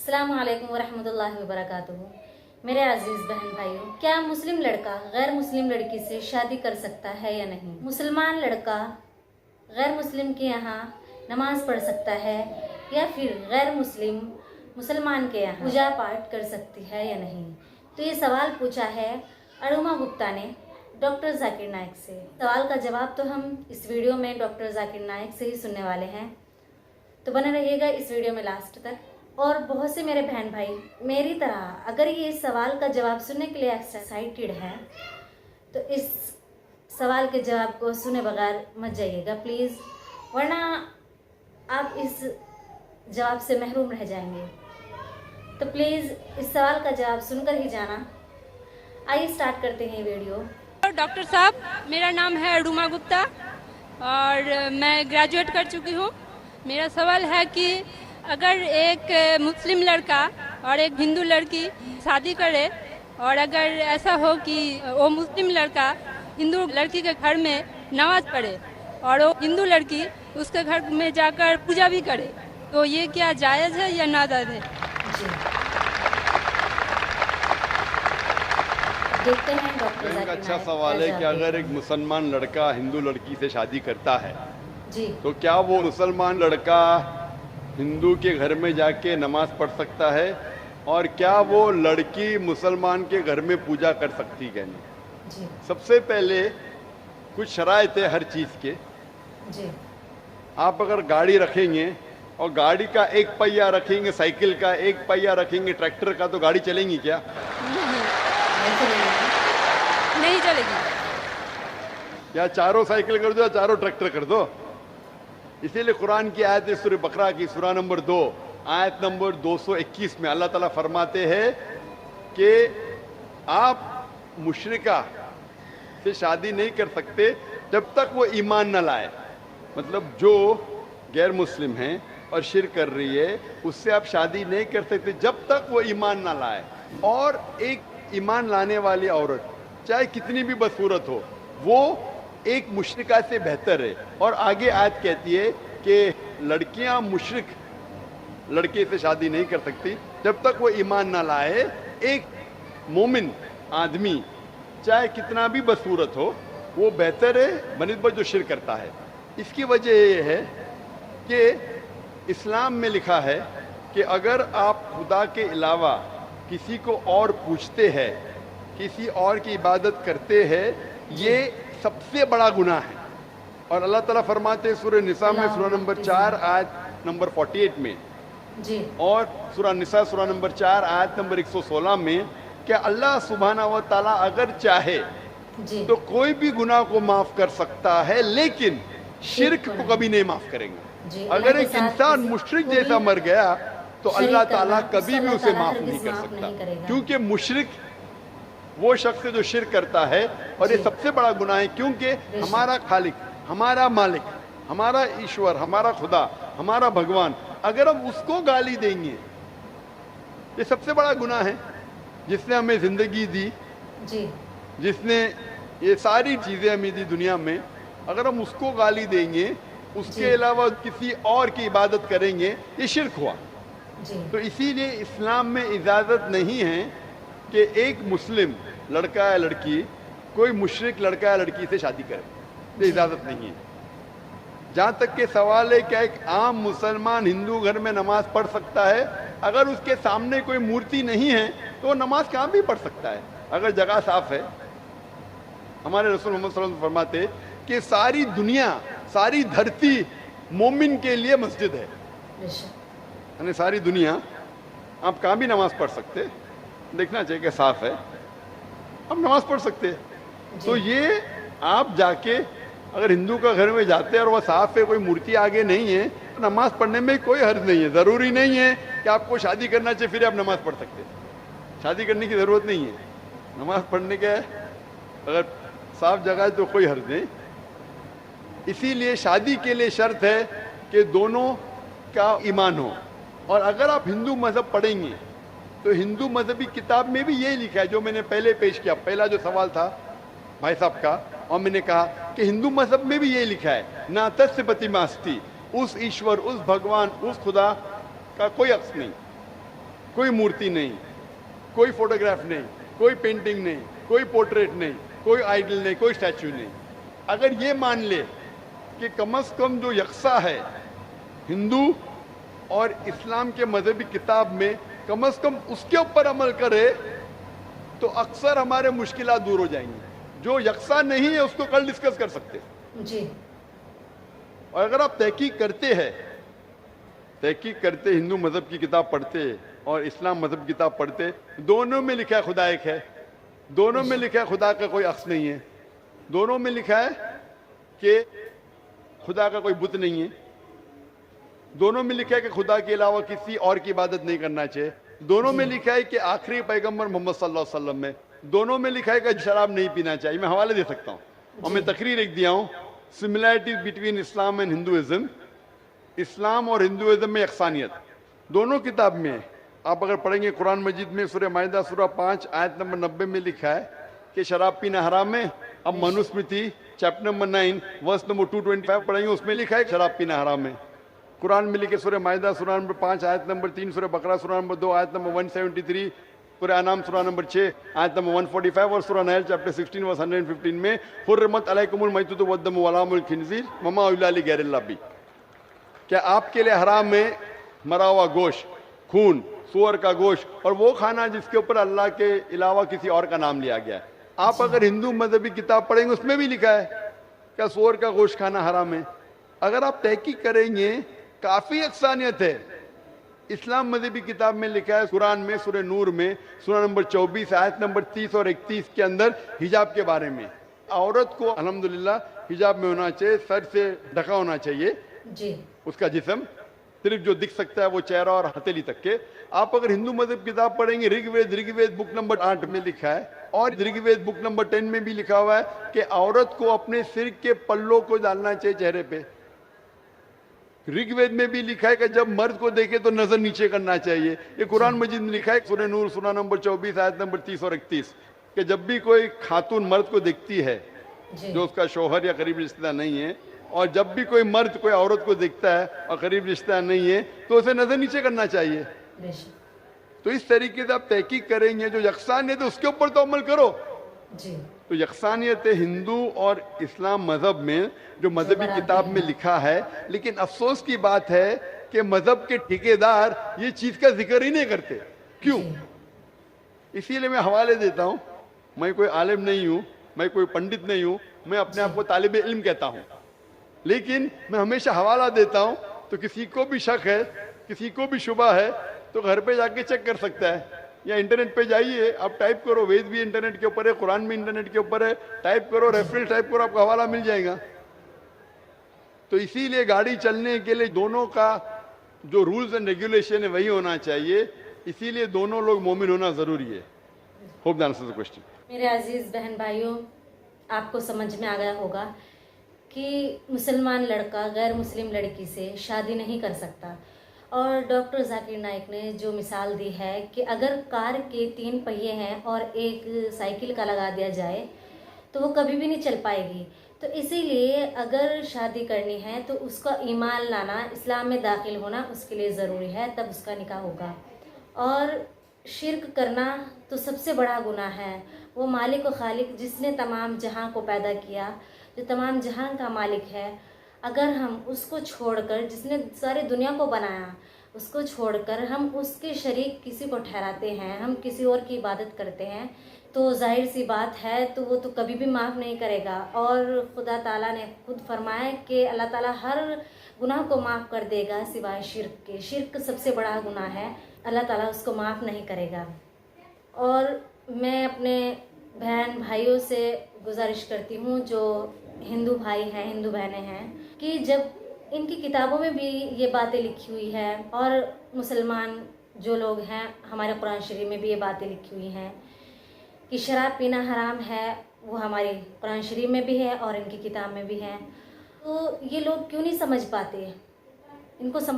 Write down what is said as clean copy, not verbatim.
अस्सलामु अलैकुम वरहमतुल्लाहि वबरकातुहू। मेरे अजीज बहन भाइयों, क्या मुस्लिम लड़का गैर मुस्लिम लड़की से शादी कर सकता है या नहीं? मुसलमान लड़का गैर मुस्लिम के यहाँ नमाज पढ़ सकता है या फिर गैर मुस्लिम मुसलमान के यहाँ पूजा पाठ कर सकती है या नहीं? तो ये सवाल पूछा है अरुमा गुप्ता ने डॉक्टर जाकिर नाइक से। सवाल का जवाब तो हम इस वीडियो में डॉक्टर जाकिर नाइक से ही सुनने वाले हैं, तो बने रहिएगा इस वीडियो में लास्ट तक। और बहुत से मेरे बहन भाई मेरी तरह अगर ये सवाल का जवाब सुनने के लिए एक्साइटेड हैं तो इस सवाल के जवाब को सुने बगैर मत जाइएगा प्लीज़, वरना आप इस जवाब से महरूम रह जाएंगे। तो प्लीज़ इस सवाल का जवाब सुनकर ही जाना। आइए स्टार्ट करते हैं वीडियो। डॉक्टर साहब, मेरा नाम है अरुमा गुप्ता और मैं ग्रेजुएट कर चुकी हूँ। मेरा सवाल है कि अगर एक मुस्लिम लड़का और एक हिंदू लड़की शादी करे और अगर ऐसा हो कि वो मुस्लिम लड़का हिंदू लड़की के घर में नमाज पढ़े और वो हिंदू लड़की उसके घर में जाकर पूजा भी करे, तो ये क्या जायज़ है या नाजायज़ है? देखते हैं डॉक्टर जाकिर नाइक अच्छा सवाल है कि अगर एक मुसलमान लड़का हिंदू लड़की से शादी करता है जी तो क्या वो मुसलमान लड़का हिंदू के घर में जाके नमाज पढ़ सकता है, और क्या वो लड़की मुसलमान के घर में पूजा कर सकती है? नहीं। जी सबसे पहले कुछ शराइत है हर चीज़ के। जी आप अगर गाड़ी रखेंगे और गाड़ी का एक पहिया रखेंगे, साइकिल का एक पहिया रखेंगे, ट्रैक्टर का, तो गाड़ी चलेंगी क्या? नहीं चलेगी। या चारों साइकिल कर दो या चारों ट्रैक्टर कर दो। इसीलिए कुरान की आयत है सूरह बकरा की सूरा नंबर 2 आयत नंबर 221 में अल्लाह ताला फरमाते हैं कि आप मुशरिका से शादी नहीं कर सकते जब तक वो ईमान न लाए। मतलब जो गैर मुस्लिम है और शिर्क कर रही है उससे आप शादी नहीं कर सकते जब तक वो ईमान न लाए। और एक ईमान लाने वाली औरत चाहे कितनी भी बदसूरत हो वो एक मुशरिका से बेहतर है। और आगे आयत कहती है कि लड़कियां मुशरिक लड़के से शादी नहीं कर सकती जब तक वो ईमान ना लाए। एक मोमिन आदमी चाहे कितना भी बदसूरत हो वो बेहतर है बनिस्बत जो शिर्क करता है। इसकी वजह ये है कि इस्लाम में लिखा है कि अगर आप खुदा के अलावा किसी को और पूछते हैं, किसी और की इबादत करते हैं, ये सबसे बड़ा गुनाह है। और अल्लाह ताला फरमाते हैं सूरह निसा में सूरा नंबर 4 आयत नंबर 48 में जी और सूरा निसा सूरा नंबर 4 आयत नंबर 116 में कि अल्लाह सुब्हाना व तआला अगर चाहे जी तो कोई भी गुनाह को माफ कर सकता है, लेकिन शिर्क को कभी नहीं माफ करेंगे। जी अगर एक इंसान मुशरिक जैसा मर गया तो अल्लाह ताला कभी भी उसे माफ नहीं कर सकता, क्योंकि मुशरिक वो शख्स जो शिर्क करता है। और ये सबसे बड़ा गुनाह है, क्योंकि हमारा खालिक, हमारा मालिक, हमारा ईश्वर, हमारा खुदा, हमारा भगवान, अगर हम उसको गाली देंगे, ये सबसे बड़ा गुनाह है। जिसने हमें जिंदगी दी, जी जिसने ये सारी चीजें हमें दी दुनिया में, अगर हम उसको गाली देंगे, उसके अलावा किसी और की इबादत करेंगे, ये शिर्क हुआ। जी तो इसीलिए इस्लाम में इजाज़त नहीं है कि एक मुस्लिम लड़का या लड़की कोई मुशरिक लड़का या लड़की से शादी करे, ये इजाज़त नहीं है। जहाँ तक के सवाल है क्या एक आम मुसलमान हिंदू घर में नमाज पढ़ सकता है? अगर उसके सामने कोई मूर्ति नहीं है तो वो नमाज कहाँ भी पढ़ सकता है अगर जगह साफ है। हमारे रसूल मोहम्मद सल्लल्लाहु अलैहि वसल्लम फरमाते कि सारी दुनिया, सारी धरती मोमिन के लिए मस्जिद है। यानी सारी दुनिया आप कहाँ भी नमाज पढ़ सकते, देखना चाहिए कि साफ है, आप नमाज पढ़ सकते। तो ये आप जाके अगर हिंदू का घर में जाते हैं और वह साफ है, कोई मूर्ति आगे नहीं है, तो नमाज पढ़ने में कोई हर्ज नहीं है। ज़रूरी नहीं है कि आपको शादी करना चाहिए फिर आप नमाज पढ़ सकते। शादी करने की ज़रूरत नहीं है, नमाज पढ़ने के अगर साफ जगह है तो कोई हर्ज नहीं। इसीलिए शादी के लिए शर्त है कि दोनों का ईमान हो। और अगर आप हिंदू मज़हब पढ़ेंगे तो हिंदू मजहबी किताब में भी यही लिखा है जो मैंने पहले पेश किया, पहला जो सवाल था भाई साहब का, और मैंने कहा कि हिंदू मजहब में भी यही लिखा है, ना तस्पति मास्ती, उस ईश्वर, उस भगवान, उस खुदा का कोई अक्स नहीं। कोई मूर्ति नहीं, कोई फोटोग्राफ नहीं, कोई पेंटिंग नहीं, कोई पोर्ट्रेट नहीं, कोई आइडल नहीं, कोई स्टैचू नहीं। अगर ये मान ले कि कम से कम जो यकसा है हिंदू और इस्लाम के मजहबी किताब में, कम से कम उसके ऊपर अमल करे तो अक्सर हमारे मुश्किलात दूर हो जाएंगी। जो यकसा नहीं है उसको कल डिस्कस कर सकते हैं। जी। और अगर आप तहकीक करते हिंदू मजहब की किताब पढ़ते और इस्लाम मजहब की किताब पढ़ते, दोनों में लिखा है खुदा एक है, दोनों में लिखा है खुदा का कोई अक्स नहीं है, दोनों में लिखा है कि खुदा का कोई बुत नहीं है, दोनों में लिखा है कि खुदा के अलावा किसी और की इबादत नहीं करना चाहिए, दोनों में लिखा है कि आखिरी पैगंबर मोहम्मद सल्लल्लाहु अलैहि वसल्लम में, दोनों में लिखा है कि शराब नहीं पीना चाहिए। मैं हवाले दे सकता हूँ और मैं तकरीर एक दिया हूँ, similarity between Islam and Hinduism, Islam और हिंदुइज्म में यकसानियत दोनों किताब में है। आप अगर पढ़ेंगे कुरान मजीद में सूरह माइदा सूरह 5 आयत नंबर 90 में लिखा है कि शराब पीना हराम है। अब Manusmriti chapter number 9 verse number 225 पढ़ेंगे, उसमें लिखा है शराब पीना हराम है। कुरान में लिखे सूरह माइदा सूरह नंबर 5 आयत नंबर 3, सूरह बकरा सूरह नंबर 2 आयत नंबर 173, सूरह अनाम सूरह नंबर 6 आयत नंबर 145 और सूरह नहल चैप्टर 16 वर्स 115 में हुर्रिमत अलैकुमुल मैततु वद्दमु वलाहुमुल खिंजीर वमा उहिल्ला लिगैरिल्लाह बिही, क्या आपके लिए हराम है मरा हुआ गोश्त, खून, सूअर का गोश्त और वो खाना जिसके ऊपर अल्लाह के अलावा किसी और का नाम लिया गया है। आप अगर हिंदू मजहबी किताब पढ़ेंगे उसमें भी लिखा है क्या सूअर का गोश्त खाना हराम है। अगर आप तहकीक करेंगे काफी अक्सानियत है। इस्लाम मजहबी किताब में लिखा है कुरान में सूरह नूर में सूरह नंबर 24 आयत नंबर 30 और 31 के अंदर हिजाब के बारे में, औरत को अल्हम्दुलिल्लाह हिजाब में होना चाहिए, सर से ढका होना चाहिए जी। उसका जिस्म, सिर्फ जो दिख सकता है वो चेहरा और हथेली तक के। आप अगर हिंदू मजहब किताब पढ़ेंगे ऋग्वेद बुक नंबर 8 में लिखा है और ऋग्वेद बुक नंबर 10 में भी लिखा हुआ है कि औरत को अपने सिर के पल्लों को डालना चाहिए चेहरे पे। ऋग्वेद में भी लिखा है कि जब मर्द को देखे तो नजर नीचे करना चाहिए। ये कुरान मजीद में लिखा है सूरह नूर सूरह नंबर 24 आयत नंबर 30 और 31 कि जब भी कोई खातून मर्द को देखती है जो उसका शौहर या करीबी रिश्तेदार नहीं है, और जब भी कोई मर्द कोई औरत को देखता है और करीब रिश्तेदार नहीं है तो उसे नजर नीचे करना चाहिए। तो इस तरीके से आप तहकीक करेंगे, जो यकसानियत है उसके ऊपर तो अमल करो जी। तो यकसानियत हिंदू और इस्लाम मजहब में जो मजहबी किताब में लिखा है, लेकिन अफसोस की बात है कि मजहब के ठेकेदार ये चीज का जिक्र ही नहीं करते। क्यों? इसीलिए मैं हवाले देता हूँ, मैं कोई आलिम नहीं हूँ, मैं कोई पंडित नहीं हूँ, मैं अपने आप को तालिब इल्म कहता हूँ, लेकिन मैं हमेशा हवाला देता हूँ। तो किसी को भी शक है, किसी को भी शुबा है तो घर पे जाके चेक कर सकता है, या इंटरनेट पे जाइए, आप टाइप करो, वेद भी इंटरनेट के ऊपर है, कुरान भी इंटरनेट के ऊपर है, टाइप करो, रेफरेंस टाइप करो, आपको हवाला मिल जाएगा। तो इसीलिए गाड़ी चलने के लिए दोनों का जो रूल्स एंड रेगुलेशन है वही होना चाहिए, इसीलिए दोनों लोग मोमिन होना जरूरी है। Hope that answers the question. मेरे अजीज बहन भाइयों, आपको समझ में आ गया होगा कि मुसलमान लड़का गैर मुस्लिम लड़की से शादी नहीं कर सकता। और डॉक्टर जाकिर नाइक ने जो मिसाल दी है कि अगर कार के 3 पहिए हैं और एक साइकिल का लगा दिया जाए तो वो कभी भी नहीं चल पाएगी। तो इसीलिए अगर शादी करनी है तो उसका ईमान लाना, इस्लाम में दाखिल होना उसके लिए ज़रूरी है, तब उसका निकाह होगा। और शिर्क करना तो सबसे बड़ा गुनाह है। वो मालिक व खालिक जिसने तमाम जहां को पैदा किया, जो तमाम जहां का मालिक है, अगर हम उसको छोड़कर, जिसने सारी दुनिया को बनाया, उसको छोड़कर हम उसके शरीक किसी को ठहराते हैं, हम किसी और की इबादत करते हैं, तो जाहिर सी बात है तो वो तो कभी भी माफ़ नहीं करेगा। और खुदा ताला ने खुद फरमाया कि अल्लाह ताला हर गुनाह को माफ़ कर देगा सिवाय शिर्क के। शिर्क सबसे बड़ा गुनाह है, अल्लाह ताला उसको माफ़ नहीं करेगा। और मैं अपने बहन भाइयों से गुजारिश करती हूँ जो हिंदू भाई हैं, हिंदू बहनें हैं, कि जब इनकी किताबों में भी ये बातें लिखी हुई है और मुसलमान जो लोग हैं हमारे कुरान शरीफ में भी ये बातें लिखी हुई हैं कि शराब पीना हराम है, वो हमारी कुरान शरीफ में भी है और इनकी किताब में भी है, तो ये लोग क्यों नहीं समझ पाते? इनको समझ